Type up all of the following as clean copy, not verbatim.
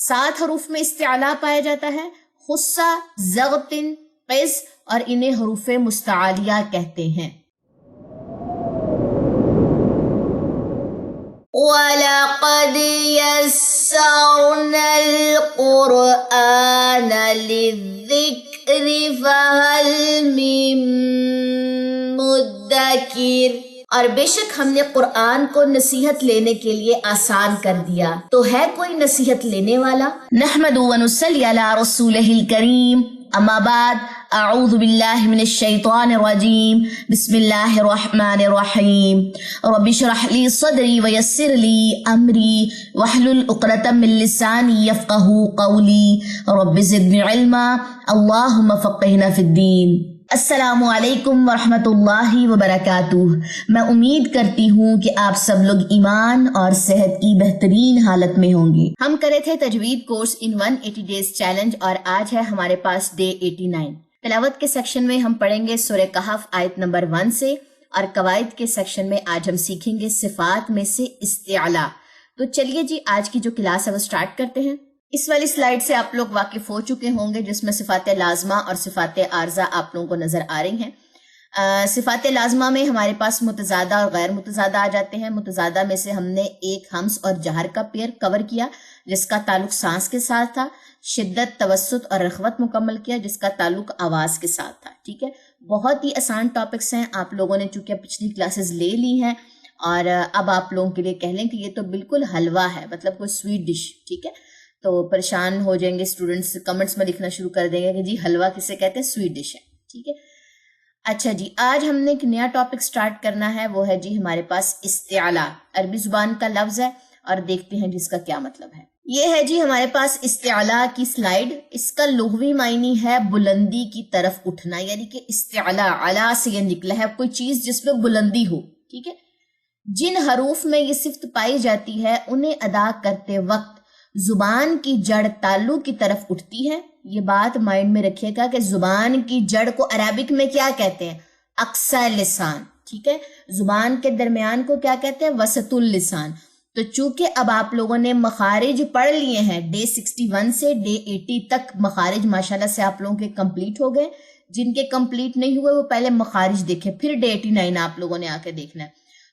7 حروف میں استعلا پایا جاتا ہے، خصہ، ضغطن، قز، اور انہیں حروف مستعالیہ کہتے ہیں۔ وَلَقَدْ يَسَّرْنَا الْقُرْآنَ لِلذِّكْرِ فَهَلْ مِن مُدَّكِرٍ، اور بے شک ہم نے قرآن کو نصیحت لینے کے لیے آسان کر دیا، تو ہے کوئی نصیحت لینے والا؟ نحمد و نصلی علی رسولہ الکریم، اما بعد، اعوذ باللہ من الشیطان الرجیم، بسم اللہ الرحمن الرحیم، رب اشرح لی صدری ویسر لی امری واحلل عقدۃ من لسانی یفقہوا قولی، رب زدنی علما، اللہم فقہنا فی الدین۔ السلام علیکم ورحمۃ اللہ وبرکاتہ۔ میں امید کرتی ہوں کہ آپ سب لوگ ایمان اور صحت کی بہترین حالت میں ہوں گے۔ ہم کرے تھے تجوید کورس ان 180 ڈیز چیلنج، اور آج ہے ہمارے پاس ڈے 89۔ تلاوت کے سیکشن میں ہم پڑھیں گے سورہ کہف آیت نمبر 1 سے، اور قواعد کے سیکشن میں آج ہم سیکھیں گے صفات میں سے استعلا۔ تو چلیے جی، آج کی جو کلاس ہے وہ سٹارٹ کرتے ہیں۔ اس والی سلائیڈ سے آپ لوگ واقف ہو چکے ہوں گے، جس میں صفات لازمہ اور صفات عارضہ آپ لوگوں کو نظر آ رہی ہیں۔ صفات لازمہ میں ہمارے پاس متضادہ اور غیر متضادہ آ جاتے ہیں۔ متضادہ میں سے ہم نے ایک ہمس اور جہر کا پیر کور کیا، جس کا تعلق سانس کے ساتھ تھا، شدت، توسط اور رخوت مکمل کیا، جس کا تعلق آواز کے ساتھ تھا۔ ٹھیک ہے، بہت ہی آسان ٹاپکس ہیں، آپ لوگوں نے چونکہ پچھلی کلاسز لے لی ہیں، اور اب آپ لوگوں کے لیے کہہ لیں کہ یہ تو بالکل حلوہ ہے، مطلب کوئی سویٹ ڈش۔ ٹھیک ہے، تو پریشان ہو جائیں گے اسٹوڈنٹس، کمنٹس میں لکھنا شروع کر دیں گے کہ جی حلوہ کسے کہتے ہیں، سویٹ ڈش ہے۔ ٹھیک ہے، اچھا جی، آج ہم نے ایک نیا ٹاپک سٹارٹ کرنا ہے، وہ ہے جی ہمارے پاس استعلا، عربی زبان کا لفظ ہے، اور دیکھتے ہیں جس کا کیا مطلب ہے۔ یہ ہے جی ہمارے پاس استعلا کی سلائیڈ۔ اس کا لغوی معنی ہے بلندی کی طرف اٹھنا، یعنی کہ استعلا، علا سے یہ نکلا ہے، کوئی چیز جس میں بلندی ہو۔ ٹھیک ہے، جن حروف میں یہ صفت پائی جاتی ہے انہیں ادا کرتے وقت زبان کی جڑ تالو کی طرف اٹھتی ہے۔ یہ بات مائنڈ میں رکھیے گا کہ زبان کی جڑ کو عربک میں کیا کہتے ہیں؟ اقصی لسان۔ ٹھیک ہے، زبان کے درمیان کو کیا کہتے ہیں؟ وسط اللسان۔ تو چونکہ اب آپ لوگوں نے مخارج پڑھ لیے ہیں، ڈے 61 سے ڈے 80 تک مخارج ماشاءاللہ سے آپ لوگوں کے کمپلیٹ ہو گئے۔ جن کے کمپلیٹ نہیں ہوئے وہ پہلے مخارج دیکھیں، پھر ڈے 89 آپ لوگوں نے آ کے دیکھنا ہے۔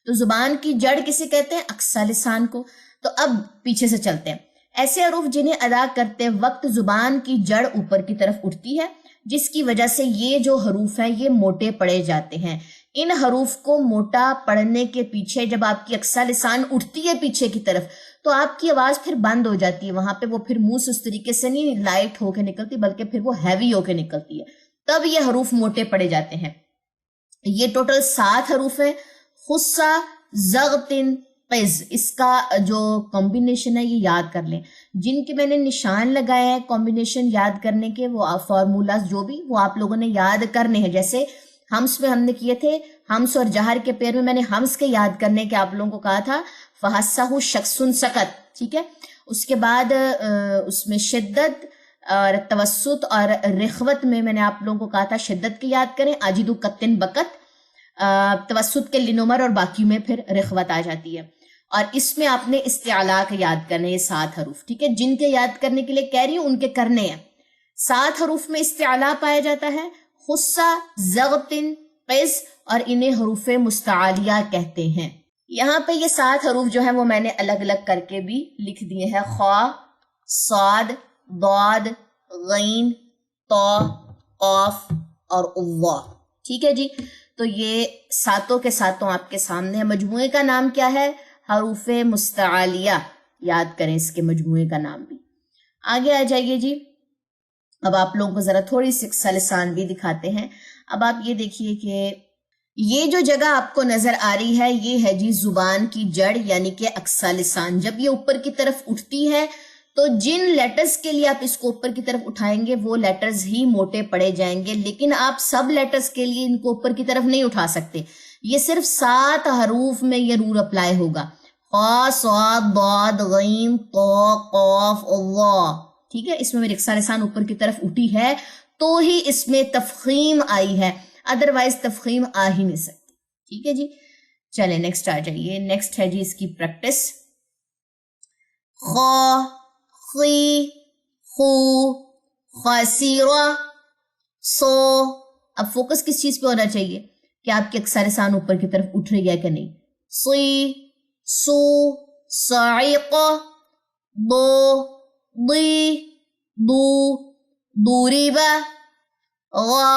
تو زبان کی جڑ کسے کہتے ہیں؟ اقصی لسان کو۔ تو اب پیچھے سے چلتے ہیں۔ ایسے حروف جنہیں ادا کرتے وقت زبان کی جڑ اوپر کی طرف اٹھتی ہے، جس کی وجہ سے یہ جو حروف ہیں یہ موٹے پڑے جاتے ہیں۔ ان حروف کو موٹا پڑھنے کے پیچھے جب آپ کی اقصی لسان اٹھتی ہے پیچھے کی طرف، تو آپ کی آواز پھر بند ہو جاتی ہے، وہاں پہ وہ پھر منہ سے اس طریقے سے نہیں لائٹ ہو کے نکلتی، بلکہ پھر وہ ہیوی ہو کے نکلتی ہے، تب یہ حروف موٹے پڑے جاتے ہیں۔ یہ ٹوٹل 7 حروف ہیں، خصہ، ضغطن، قز۔ اس کا جو کمبینیشن ہے یہ یاد کر لیں، جن کے میں نے نشان لگائے ہیں کمبینیشن یاد کرنے کے، وہ فارمولاز جو بھی وہ آپ لوگوں نے یاد کرنے ہیں۔ جیسے ہمس میں ہم نے کیے تھے، ہمس اور جہر کے پیر میں میں نے ہمس کے یاد کرنے کے آپ لوگوں کو کہا تھا، فحسہ شخص سکت۔ ٹھیک ہے، اس کے بعد اس میں شدت اور توسط اور رخوت میں نے آپ لوگوں کو کہا تھا شدت کی یاد کریں، اجدو قطن بکت، توسط کے لنمر، اور باقی میں پھر رخوت آ جاتی ہے۔ اور اس میں آپ نے استعلا کے یاد کرنے، یہ 7 حروف۔ ٹھیک ہے، جن کے یاد کرنے کے لیے کہہ رہی ہوں ان کے کرنے ہیں۔ 7 حروف میں استعلا پایا جاتا ہے، خصہ، ضغطن، قز، اور انہیں حروف مستعالیہ کہتے ہیں۔ یہاں پہ یہ 7 حروف جو ہیں وہ میں نے الگ الگ کر کے بھی لکھ دیے ہیں، خا، صاد، ضاد، غین، طا، قاف اور اللہ۔ ٹھیک ہے جی، تو یہ 7 کے 7 آپ کے سامنے ہیں۔ مجموعے کا نام کیا ہے؟ حروف مستعالیہ۔ یاد کریں اس کے مجموعے کا نام بھی۔ آگے آ جائیے جی، اب آپ لوگوں کو ذرا تھوڑی سی اقصی لسان بھی دکھاتے ہیں۔ اب آپ یہ دیکھیے کہ یہ جو جگہ آپ کو نظر آ رہی ہے یہ ہے جی زبان کی جڑ، یعنی کہ اقصی لسان۔ جب یہ اوپر کی طرف اٹھتی ہے تو جن لیٹرز کے لیے آپ اس کو اوپر کی طرف اٹھائیں گے وہ لیٹرز ہی موٹے پڑے جائیں گے، لیکن آپ سب لیٹرز کے لیے ان کو اوپر کی طرف نہیں اٹھا سکتے۔ یہ صرف 7 حروف میں یہ رول اپلائی ہوگا، خا، صاد، ضاد، غین، طا، قاف، اللہ۔ ٹھیک ہے، اس میں میری اقصی لسان اوپر کی طرف اٹھی ہے تو ہی اس میں تفخیم آئی ہے، ادروائز تفخیم آ ہی نہیں سکتی۔ ٹھیک ہے جی، چلیں نیکسٹ آ جائیے۔ نیکسٹ ہے جی اس کی پریکٹس، خا، خی خو خسر سو. اب فوکس کس چیز پہ ہونا چاہیے کہ آپ کی اکثر لسان اوپر کی طرف اٹھ رہی ہے کہ نہیں. سی سو صعق ضو ضی ضو ضرب غا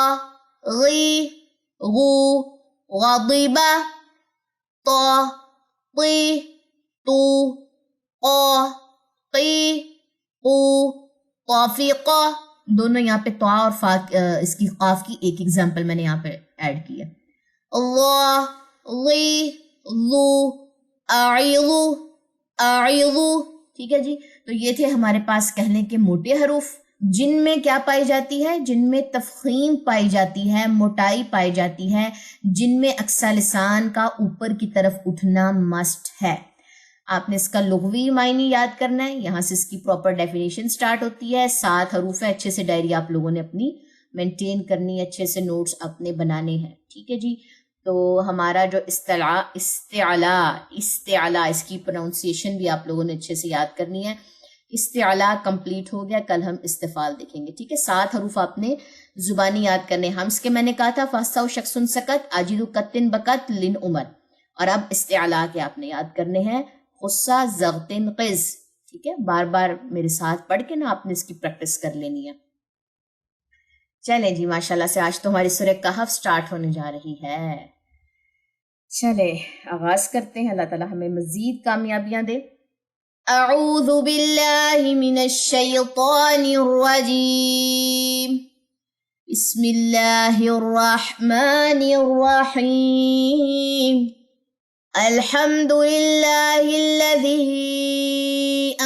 غی غو غضب طا طی تو قا قی قو طافق. دونوں یہاں پہ طا اور فا اس کی قاف کی ایک ایگزامپل میں نے یہاں پہ ایڈ کی ہے. اللہ غی ذو اعیضو اعیضو. ٹھیک ہے جی. تو یہ تھے ہمارے پاس کہنے کے موٹے حروف جن میں کیا پائی جاتی ہے, جن میں تفخیم پائی جاتی ہے, موٹائی پائی جاتی ہے, جن میں اقصی لسان کا اوپر کی طرف اٹھنا مسٹ ہے. آپ نے اس کا لغوی معنی یاد کرنا ہے. یہاں سے اس کی پراپر ڈیفینیشن سٹارٹ ہوتی ہے. 7 حروف ہے. اچھے سے ڈائری آپ لوگوں نے اپنی مینٹین کرنی ہے, اچھے سے نوٹس اپنے بنانے ہیں. ٹھیک ہے جی. تو ہمارا جو استعلا اس کی پروننسیشن بھی آپ لوگوں نے اچھے سے یاد کرنی ہے. استعلا کمپلیٹ ہو گیا. کل ہم استفال دیکھیں گے. ٹھیک ہے. 7 حروف آپ نے زبانی یاد کرنے. ہمس کے میں نے کہا تھا فاستہ شخص سکت عاجز قطن بکت لن عمر. اور اب استعلا کے آپ نے یاد کرنے ہیں غصہ زغتن قز. ٹھیک ہے. بار بار میرے ساتھ پڑھ کے نا آپ نے اس کی پریکٹس کر لینی ہے. چلیں جی ماشاءاللہ سے آج تو ہماری سورہ کہف سٹارٹ ہونے جا رہی ہے. چلے آغاز کرتے ہیں. اللہ تعالیٰ ہمیں مزید کامیابیاں دے. اعوذ باللہ من الشیطان الرجیم. بسم اللہ الرحمن الرحیم. الحمد للہ الذی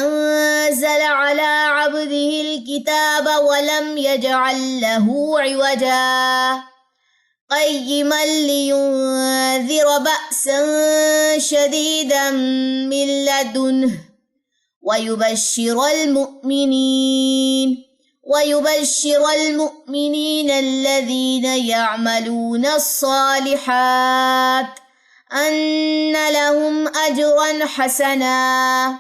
انزل على عبده الكتاب ولم يجعل له عوجا قیما لینذر بأسا شدیدا من لدنہ ويبشر المؤمنين الذين يعملون الصالحات أن لهم أجرا حسنا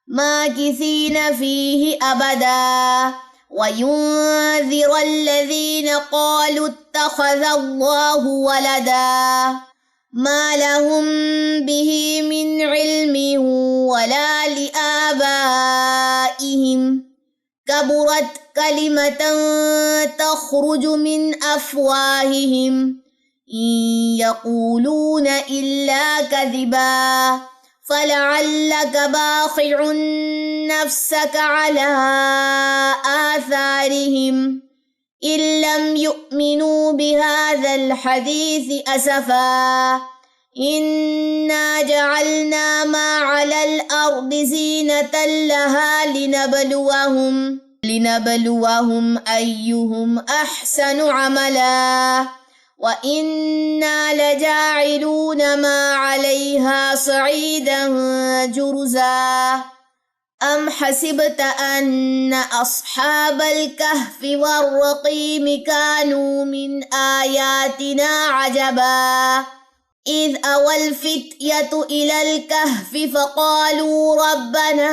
ماكثين فيه أبدا وينذر الذين قالوا اتخذ الله ولدا ما لهم به من علم ولا لآبائهم كبرت كلمة تخرج من أفواههم إن يقولون إلا كذبا فلعلك باخع نفسك على آثارهم إن لم يؤمنوا بهذا الحديث أسفا إنا جعلنا ما على الأرض زينة لها لنبلوهم أيهم أحسن عملا وإنا لجاعلون ما عليها صعيدا جرزا. أم حسبت أن أصحاب الكهف والرقيم كانوا من آياتنا عجبا إذ أوى الفتية إلى الكهف فقالوا ربنا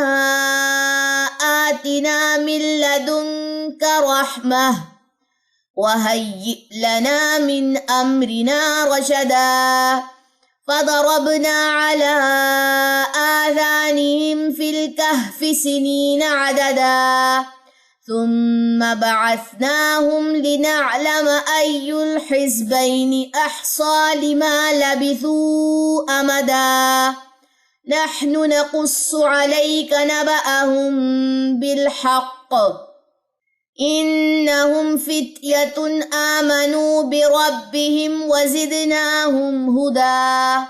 آتنا من لدنك رحمة وهيئ لنا من أمرنا رشدا فضربنا على آذانهم في الكهف سنين عددا ثم بعثناهم لنعلم أي الحزبين أحصى لما لبثوا أمدا نحن نقص عليك نبأهم بالحق إنهم فتية آمنوا بربهم وزدناهم هدى.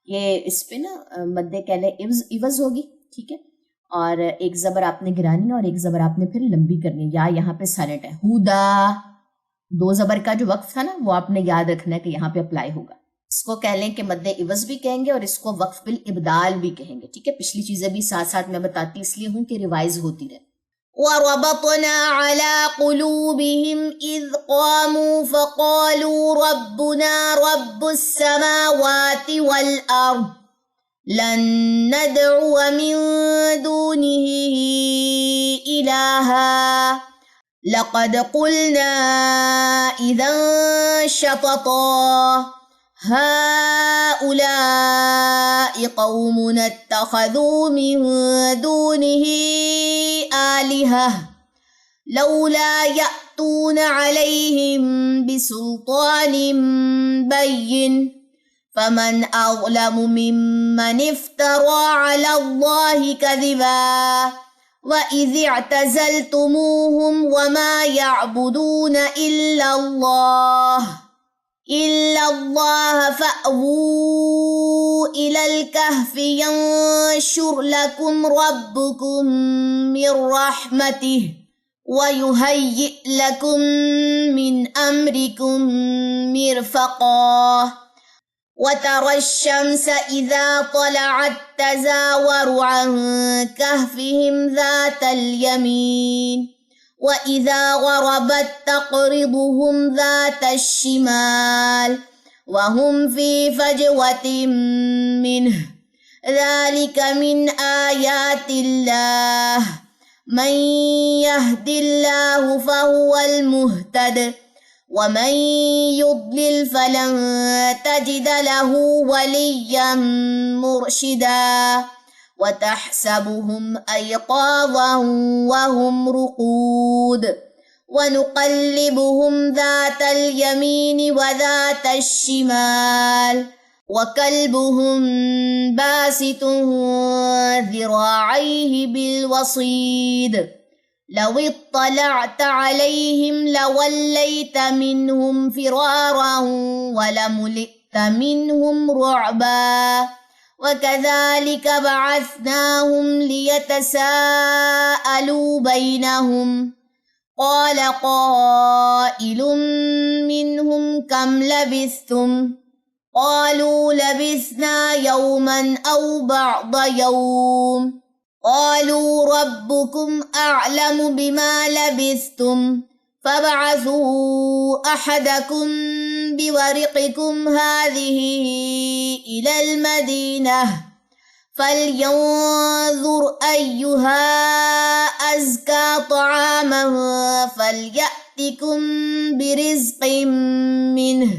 یہ اس پہ نا مدے کہلے عوض ہوگی. ٹھیک ہے. اور ایک زبر آپ نے گرانی اور ایک زبر آپ نے پھر لمبی کرنی. یا یہاں پہ سائلنٹ ہے. ہدا 2 زبر کا جو وقف تھا نا وہ آپ نے یاد رکھنا ہے کہ یہاں پہ اپلائی ہوگا. اس کو کہہ لیں کہ مد عوض بھی کہیں گے اور اس کو وقف بالابدال بھی کہیں گے. ٹھیک ہے. پچھلی چیزیں بھی ساتھ ساتھ میں بتاتی اس لیے ہوں کہ ریوائز ہوتی رہے. وَرَبَطْنَا عَلَىٰ قُلُوبِهِمْ إِذْ قَامُوا فَقَالُوا رَبُّنَا رَبُّ السَّمَاوَاتِ وَالْأَرْضِ لن ندعو من دونه إلها لقد قلنا إذا شططا هؤلاء قوم اتخذوا من دونه آلهة لولا يأتون عليهم بسلطان بين فمن أظلم ممن افترى على الله كذبا وإذ اعتزلتموهم وما يعبدون إلا الله فأووا إلى الكهف ينشر لكم ربكم من رحمته ويهيئ لكم من أمركم مرفقا وترى الشمس إذا طلعت تزاور عن كهفهم ذات اليمين وإذا غربت تقرضهم ذات الشمال وهم في فجوة منه ذلك من آيات الله من يهد الله فهو المهتد ومن يضلل فلن تجد له وليا مرشدا وتحسبهم أيقاظا وهم رقود ونقلبهم ذات اليمين وذات الشمال وكلبهم باسط ذراعيه بالوصيد لو اطلعت عليهم لوليت منهم فرارا ولملئت منهم رعبا وكذلك بعثناهم ليتساءلوا بينهم قال قائل منهم كم لبثتم قالوا لبثنا يوما أو بعض يوم قالوا ربكم أعلم بما لبثتم فابعثوا أحدكم بورقكم هذه إلى المدينة فلينظر أيها أزكى طعاما فليأتكم برزق منه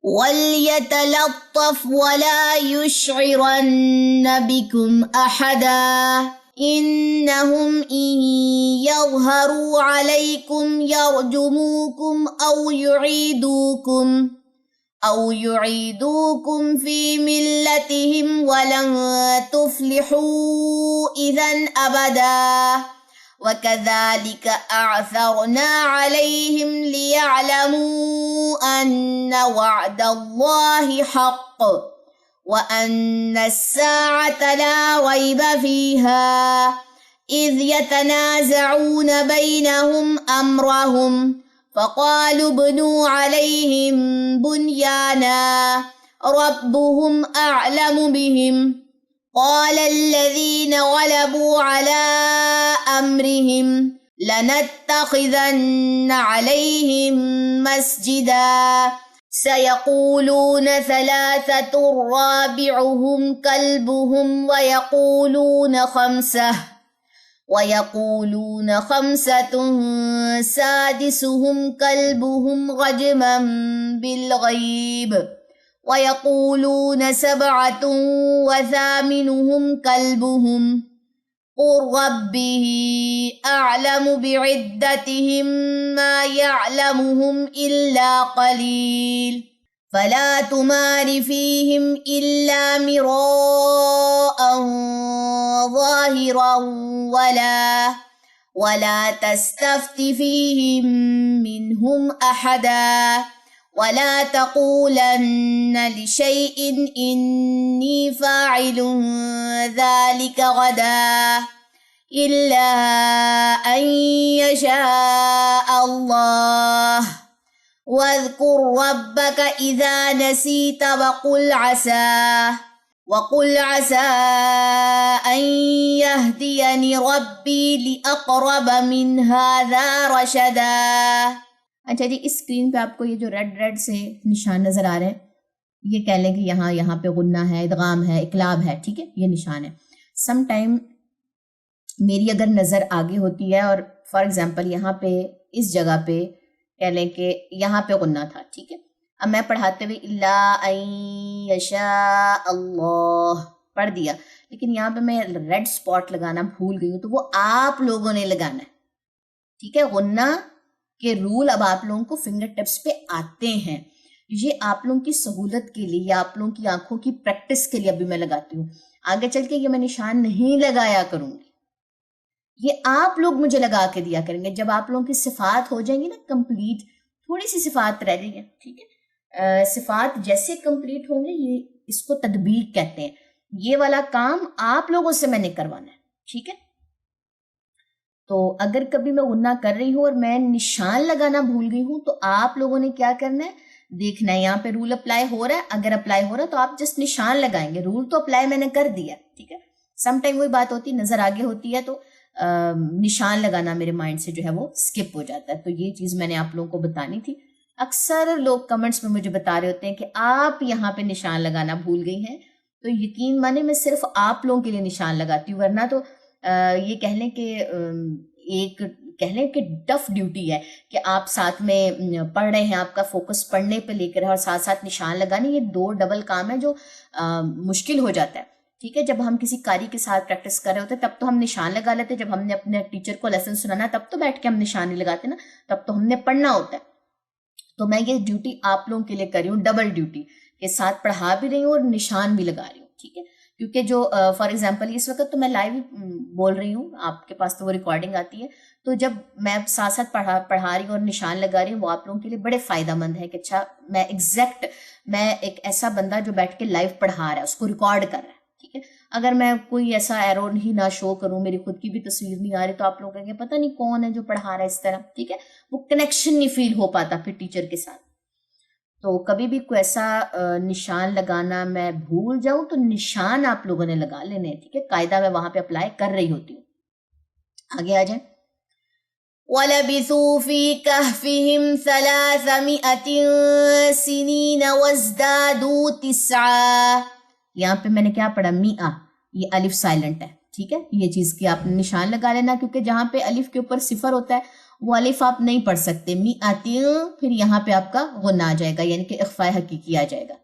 وليتلطف ولا يشعرن بكم أحدا إنهم إن يظهروا عليكم يرجموكم أو يعيدوكم في ملتهم ولن تفلحوا إذا أبدا وكذلك أعثرنا عليهم ليعلموا أن وعد الله حق وأن الساعة لا ريب فيها إذ يتنازعون بينهم أمرهم فقالوا ابنوا عليهم بنيانا ربهم أعلم بهم قال الذين غلبوا على أمرهم لنتخذن عليهم مسجدا سيقولون ثلاثة رابعهم كلبهم ويقولون خمسة سادسهم كلبهم رجما بالغيب ويقولون سبعة وثامنهم كلبهم قل ربه أعلم بعدتهم ما يعلمهم إلا قليل فلا تمار فيهم إلا مراء ظاهرا ولا تستفت فيهم منهم أحدا ولا تقولن لشيء إني فاعل ذلك غدا إلا أن يشاء الله واذكر ربك إذا نسيت وقل عسى أن يهديني ربي لأقرب من هذا رشدا. اچھا جی، اس اسکرین پہ آپ کو یہ جو ریڈ سے نشان نظر آ رہے ہیں، یہ کہہ لیں کہ یہاں پہ غنہ ہے، ادغام ہے، اقلاب ہے، ٹھیک ہے، یہ نشان ہے. سم ٹائم میری اگر نظر آگے ہوتی ہے اور فار ایگزامپل یہاں پہ اس جگہ پہ کہہ لیں کہ یہاں پہ غنہ تھا، ٹھیک ہے، اب میں پڑھاتے ہوئے الا ان یشاء اللہ پڑھ دیا، لیکن یہاں پہ میں ریڈ اسپاٹ لگانا بھول گئی ہوں، تو وہ آپ لوگوں نے لگانا ہے، ٹھیک ہے. غنہ کے رول اب آپ لوگوں کو فنگر ٹپس پہ آتے ہیں، یہ آپ لوگوں کی سہولت کے لیے یا آپ لوگوں کی آنکھوں کی پریکٹس کے لیے ابھی میں لگاتی ہوں. آگے چل کے یہ میں نشان نہیں لگایا کروں گی، یہ آپ لوگ مجھے لگا کے دیا کریں گے. جب آپ لوگوں کی صفات ہو جائیں گی نا کمپلیٹ، تھوڑی سی صفات رہ گئی ہیں، ٹھیک ہے، صفات جیسے کمپلیٹ ہوں گے، یہ اس کو تطبیق کہتے ہیں. یہ والا کام آپ لوگوں سے میں نے کروانا ہے، ٹھیک ہے. تو اگر کبھی میں غنہ کر رہی ہوں اور میں نشان لگانا بھول گئی ہوں تو آپ لوگوں نے کیا کرنا ہے، دیکھنا ہے یہاں پہ رول اپلائی ہو رہا ہے. اگر اپلائی ہو رہا ہے تو آپ جسٹ نشان لگائیں گے، رول تو اپلائی میں نے کر دیا، ٹھیک ہے. سم ٹائم وہی بات ہوتی ہے، نظر آگے ہوتی ہے تو نشان لگانا میرے مائنڈ سے جو ہے وہ اسکپ ہو جاتا ہے. تو یہ چیز میں نے آپ لوگوں کو بتانی تھی. اکثر لوگ کمنٹس میں مجھے بتا رہے ہوتے ہیں کہ آپ یہاں پہ نشان لگانا بھول گئی ہیں. تو یقین مانے میں صرف آپ لوگوں کے لیے نشان لگاتی ہوں، ورنہ تو یہ کہہ لیں کہ ایک کہہ لیں کہ ٹف ڈیوٹی ہے کہ آپ ساتھ میں پڑھ رہے ہیں، آپ کا فوکس پڑھنے پہ لے کر اور ساتھ ساتھ نشان لگانے، یہ دو ڈبل کام ہے جو مشکل ہو جاتا ہے، ٹھیک ہے. جب ہم کسی قاری کے ساتھ پریکٹس کر رہے ہوتے ہیں تب تو ہم نشان لگا لیتے، جب ہم نے اپنے ٹیچر کو لیسن سنانا تب تو بیٹھ کے ہم نشان نہیں لگاتے نا، تب تو ہم نے پڑھنا ہوتا ہے. تو میں یہ ڈیوٹی آپ لوگوں کے لیے کر رہی ہوں، ڈبل ڈیوٹی کے ساتھ پڑھا بھی رہی ہوں اور نشان بھی لگا رہی ہوں، ٹھیک ہے. کیونکہ جو فار ایگزامپل اس وقت تو میں لائیو بول رہی ہوں، آپ کے پاس تو وہ ریکارڈنگ آتی ہے، تو جب میں ساتھ ساتھ پڑھا رہی ہوں اور نشان لگا رہی ہوں، وہ آپ لوگوں کے لیے بڑے فائدہ مند ہے کہ اچھا میں ایک ایسا بندہ جو بیٹھ کے لائیو پڑھا رہا ہے اس کو ریکارڈ کر رہا ہے، ٹھیک ہے. اگر میں کوئی ایسا ایرو ہی نہ شو کروں، میری خود کی بھی تصویر نہیں آ رہی، تو آپ لوگ کہیں گے پتہ نہیں کون ہے جو پڑھا رہا ہے اس طرح، ٹھیک ہے. وہ کنیکشن نہیں فیل ہو پاتا پھر ٹیچر کے ساتھ. تو کبھی بھی کوئی ایسا نشان لگانا میں بھول جاؤں تو نشان آپ لوگوں نے لگا لینے، ٹھیک ہے. قاعدہ میں وہاں پہ اپلائی کر رہی ہوتی ہوں. آگے آ جائیں. وَلَبِثُوا فِي كَهْفِهِمْ 300 سِنِينَ وَازْدَادُوا 9. یہاں پہ میں نے کیا پڑھا، میاں، یہ الف سائلنٹ ہے، ٹھیک ہے. یہ چیز کی آپ نے نشان لگا لینا، کیونکہ جہاں پہ الف کے اوپر صفر ہوتا ہے وہ الف آپ نہیں پڑھ سکتے. میاتین، پھر یہاں پہ آپ کا غنہ آ جائے گا، یعنی کہ اخفاء حقیقی آ جائے گا.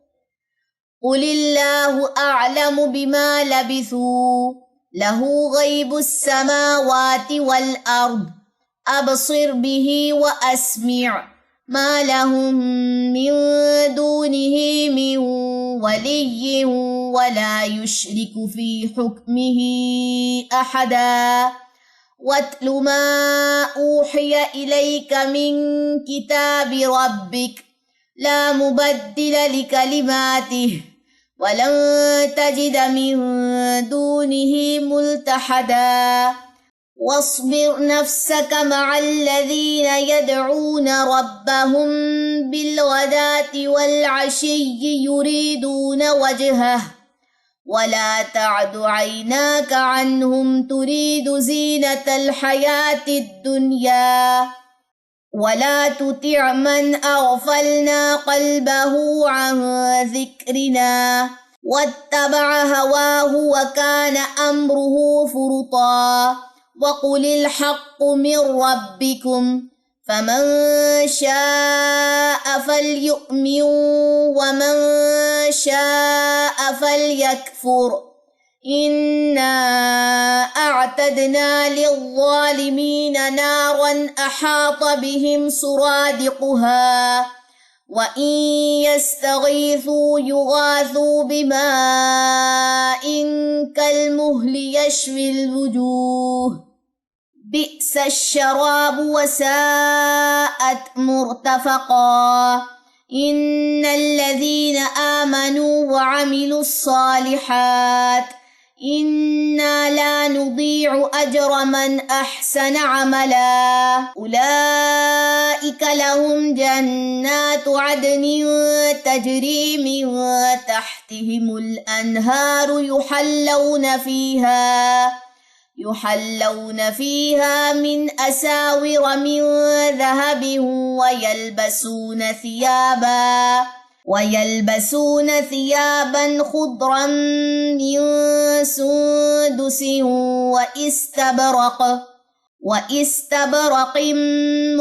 قُلِ اللَّهُ أَعْلَمُ بِمَا لَبِثُوا لَهُ غَيْبُ السَّمَاوَاتِ وَالْأَرْضِ أَبْصِرْ بِهِ وَأَسْمِعْ مَا لَهُم مِّن دُونِهِ مِن وَلِيٍّ وَلَا يُشْرِكُ فِي حُكْمِهِ أَحَدًا. وَاتْلُ مَا أُوحِيَ إِلَيْكَ مِن كِتَابِ رَبِّكَ لَا مُبَدِّلَ لِكَلِمَاتِهِ وَلَن تَجِدَ مِن دُونِهِ مُلْتَحَدًا. وَاصْبِرْ نَفْسَكَ مَعَ الَّذِينَ يَدْعُونَ رَبَّهُم بِالْغَدَاةِ وَالْعَشِيِّ يُرِيدُونَ وَجْهَهُ وَلَا تَعْدُ عَيْنَاكَ عَنْهُمْ تُرِيدُ زِينَةَ الْحَيَاةِ الدُّنْيَا وَلَا تُطِعْ مَنْ أَغْفَلْنَا قَلْبَهُ عَنْ ذِكْرِنَا وَاتَّبَعَ هَوَاهُ وَكَانَ أَمْرُهُ فُرُطًا. وَقُلِ الْحَقُّ مِنْ رَبِّكُمْ فَمَنْ شَاءَ فَلْيُؤْمِنْ وَمَنْ شَاءَ فَلْيَكْفُرْ. إِنَّا أَعْتَدْنَا لِلظَّالِمِينَ نَارًا أَحَاطَ بِهِمْ سُرَادِقُهَا وَإِنْ يَسْتَغِيثُوا يُغَاثُوا بِمَاءٍ كَالْمُهْلِ يَشْوِي الْوُجُوهَ بِئْسَ الشَّرَابُ وَسَاءَتْ مُرْتَفَقًا. إِنَّ الَّذِينَ آمَنُوا وَعَمِلُوا الصَّالِحَاتِ إِنَّا لَا نُضِيعُ أَجْرَ مَنْ أَحْسَنَ عَمَلًا. أُولَئِكَ لَهُمْ جَنَّاتُ عَدْنٍ تَجْرِي مِن تَحْتِهِمُ الْأَنْهَارُ يُحَلَّوْنَ فِيهَا مِنْ أَسَاوِرَ مِنْ ذَهَبٍ وَيَلْبَسُونَ ثِيَابًا وَيَلْبَسُونَ ثِيَابًا خُضْرًا مِّن سُندُسٍ وَإِسْتَبْرَقٍ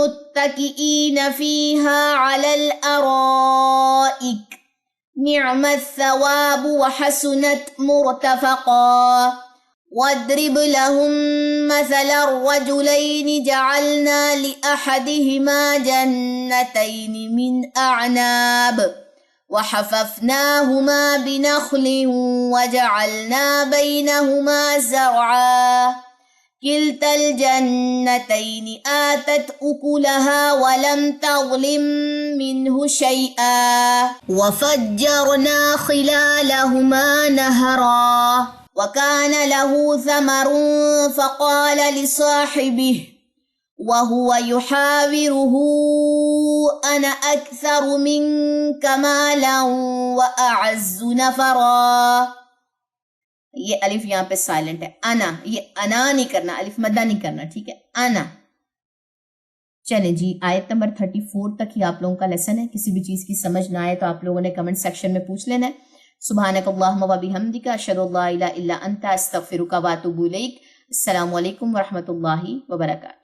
مُتَّكِئِينَ فِيهَا عَلَى الْأَرَائِكِ نِعْمَ الثَّوَابُ وَحَسُنَتْ مُرْتَفَقًا وَاضْرِبْ لَهُم مَّثَلَ الرَّجُلَيْنِ جَعَلْنَا لِأَحَدِهِمَا جَنَّتَيْنِ مِنْ أَعْنَابٍ وَحَفَفْنَاهُمَا بِنَخْلٍ وَجَعَلْنَا بَيْنَهُمَا زَرْعًا كِلْتَا الْجَنَّتَيْنِ آتَتْ أُكُلَهَا وَلَمْ تَظْلِم مِّنْهُ شَيْئًا وَفَجَّرْنَا خِلَالَهُمَا نَهَرًا وَكَانَ لَهُ ثَمَرٌ فَقَالَ لِصَاحِبِهِ وَهُوَ يُحَاوِرُهُ أَنَا أَكْثَرُ مِنكَ مَالًا وَأَعَزُّ نَفَرًا. یہ الف یہاں پہ سائلنٹ ہے، انا، یہ انا نہیں کرنا، الف مدہ نہیں کرنا، ٹھیک ہے، انا. چلیں جی، آیت نمبر 34 تک ہی آپ لوگوں کا لیسن ہے. کسی بھی چیز کی سمجھ نہ آئے تو آپ لوگوں نے کمنٹ سیکشن میں پوچھ لینا ہے. سبحانک اللہم و بحمدک، اشہد ان لا الہ الا انت، استغفرک و اتوب الیک. السلام علیکم ورحمۃ اللہ وبرکاتہ.